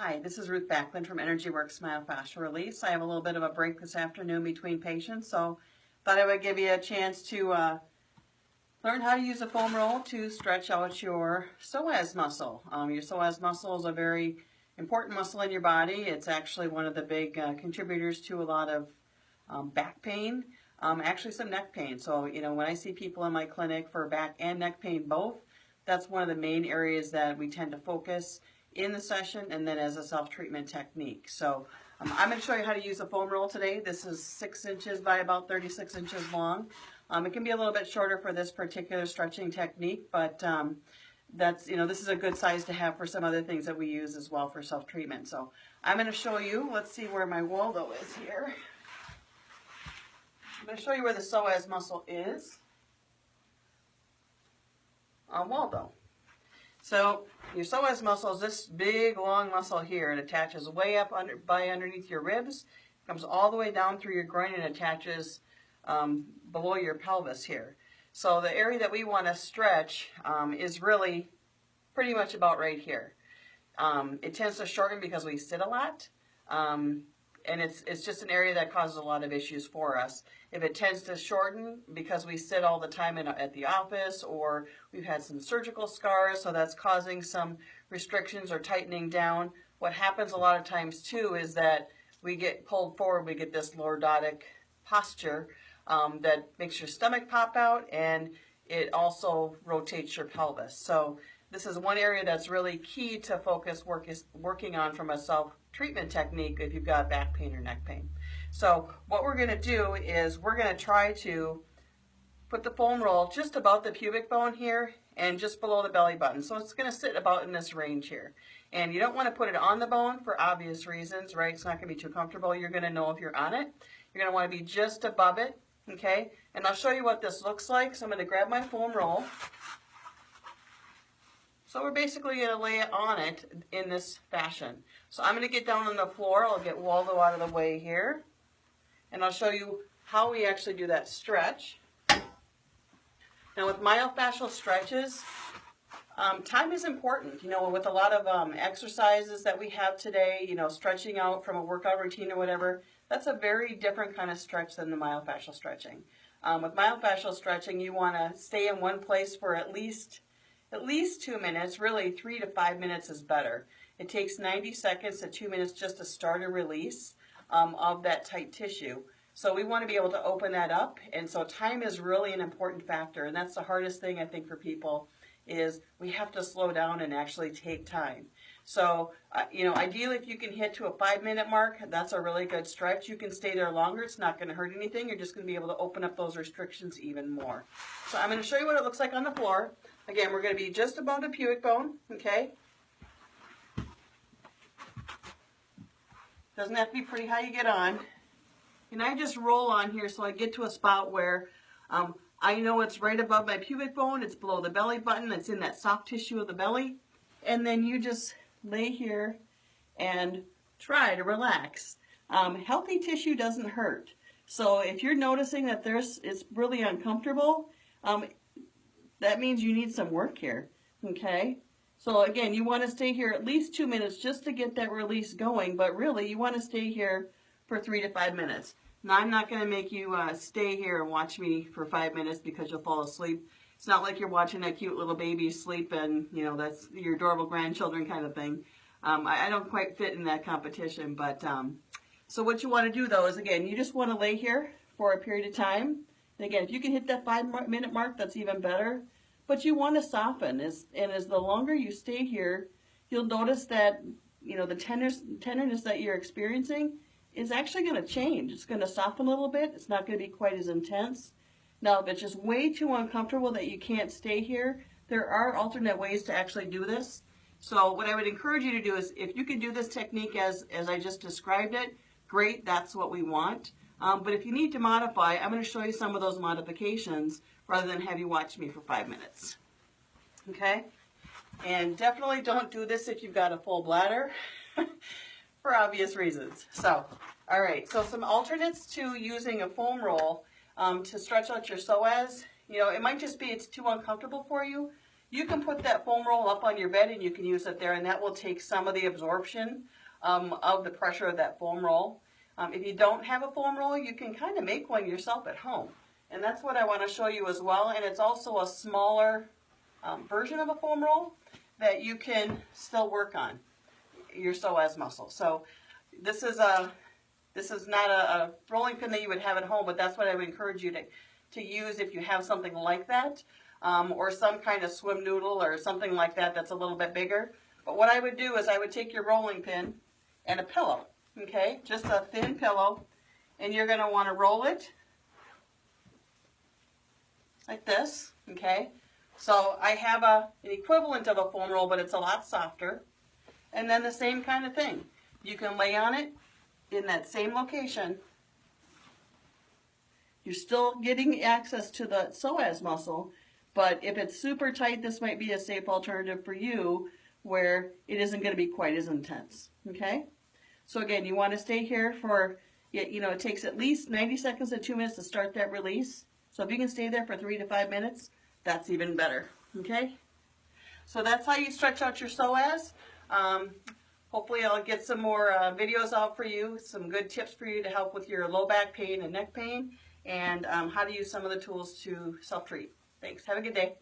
Hi, this is Ruth Backlund from Energy Works Myofascial Release. I have a little bit of a break this afternoon between patients, so thought I would give you a chance to learn how to use a foam roll to stretch out your psoas muscle. Your psoas muscle is a very important muscle in your body. It's actually one of the big contributors to a lot of back pain, actually some neck pain. So, when I see people in my clinic for back and neck pain both, that's one of the main areas that we tend to focus in the session and then as a self-treatment technique. So I'm going to show you how to use a foam roll today. This is 6 inches by about 36 inches long. It can be a little bit shorter for this particular stretching technique, but this is a good size to have for some other things that we use as well for self-treatment. So I'm going to show you, let's see where my Waldo is here. I'm going to show you where the psoas muscle is on Waldo. So your psoas muscle is this big long muscle here. It attaches way up underneath your ribs, comes all the way down through your groin and attaches below your pelvis here. So the area that we want to stretch is really pretty much about right here. It tends to shorten because we sit a lot, and it's just an area that causes a lot of issues for us. If it tends to shorten because we sit all the time at the office, or we've had some surgical scars, so that's causing some restrictions or tightening down, what happens a lot of times too is that we get pulled forward, we get this lordotic posture that makes your stomach pop out, and it also rotates your pelvis. So this is one area that's really key to working on from a self-treatment technique if you've got back pain or neck pain. So what we're going to do is we're going to try to put the foam roll just above the pubic bone here and just below the belly button. So it's going to sit about in this range here. And you don't want to put it on the bone for obvious reasons, right? It's not going to be too comfortable. You're going to know if you're on it. You're going to want to be just above it, okay? And I'll show you what this looks like. So I'm going to grab my foam roll. So we're basically going to lay it on it in this fashion. So I'm going to get down on the floor. I'll get Waldo out of the way here. And I'll show you how we actually do that stretch. Now with myofascial stretches, time is important. With a lot of exercises that we have today, stretching out from a workout routine or whatever, that's a very different kind of stretch than the myofascial stretching. With myofascial stretching, you want to stay in one place for at least 2 minutes. Really 3 to 5 minutes is better. It takes 90 seconds to 2 minutes just to start a release of that tight tissue. So we want to be able to open that up, and so time is really an important factor, and that's the hardest thing I think for people is we have to slow down and actually take time. So, ideally if you can hit to a 5-minute mark, that's a really good stretch. You can stay there longer. It's not going to hurt anything. You're just going to be able to open up those restrictions even more. So I'm going to show you what it looks like on the floor. Again, we're going to be just above the pubic bone, okay? Doesn't have to be pretty how you get on. And I just roll on here so I get to a spot where I know it's right above my pubic bone, it's below the belly button, it's in that soft tissue of the belly. And then you just lay here and try to relax. Healthy tissue doesn't hurt. So if you're noticing that it's really uncomfortable, that means you need some work here, okay? So again, you want to stay here at least 2 minutes just to get that release going, but really you want to stay here for 3 to 5 minutes. Now I'm not going to make you stay here and watch me for 5 minutes because you'll fall asleep. It's not like you're watching that cute little baby sleep and, that's your adorable grandchildren kind of thing. I don't quite fit in that competition, but so what you want to do though is, again, you just want to lay here for a period of time. And again, if you can hit that 5-minute mark, that's even better. But you want to soften, as the longer you stay here, you'll notice that, the tenderness that you're experiencing is actually going to change. It's going to soften a little bit. It's not going to be quite as intense. Now, if it's just way too uncomfortable that you can't stay here, there are alternate ways to actually do this. So what I would encourage you to do is, if you can do this technique as I just described it, great, that's what we want. But if you need to modify, I'm going to show you some of those modifications rather than have you watch me for 5 minutes. Okay? And definitely don't do this if you've got a full bladder for obvious reasons. So, all right, so some alternates to using a foam roll to stretch out your psoas. It might just be it's too uncomfortable for you. you can put that foam roll up on your bed and you can use it there, and that will take some of the absorption of the pressure of that foam roll. If you don't have a foam roll, you can kind of make one yourself at home. And that's what I want to show you as well. And it's also a smaller version of a foam roll that you can still work on your psoas muscle. So this is not a rolling pin that you would have at home, but that's what I would encourage you to use if you have something like that, or some kind of swim noodle or something like that that's a little bit bigger. But what I would do is I would take your rolling pin and a pillow, okay, just a thin pillow, and you're going to want to roll it like this, okay. So I have an equivalent of a foam roll, but it's a lot softer. And then the same kind of thing. You can lay on it in that same location. You're still getting access to the psoas muscle, but if it's super tight, this might be a safe alternative for you where it isn't going to be quite as intense, okay? So again, you want to stay here for, you know, it takes at least 90 seconds to 2 minutes to start that release. So if you can stay there for 3 to 5 minutes, that's even better, okay? So that's how you stretch out your psoas. Hopefully I'll get some more videos out for you, some good tips for you to help with your low back pain and neck pain, and how to use some of the tools to self-treat. Thanks. Have a good day.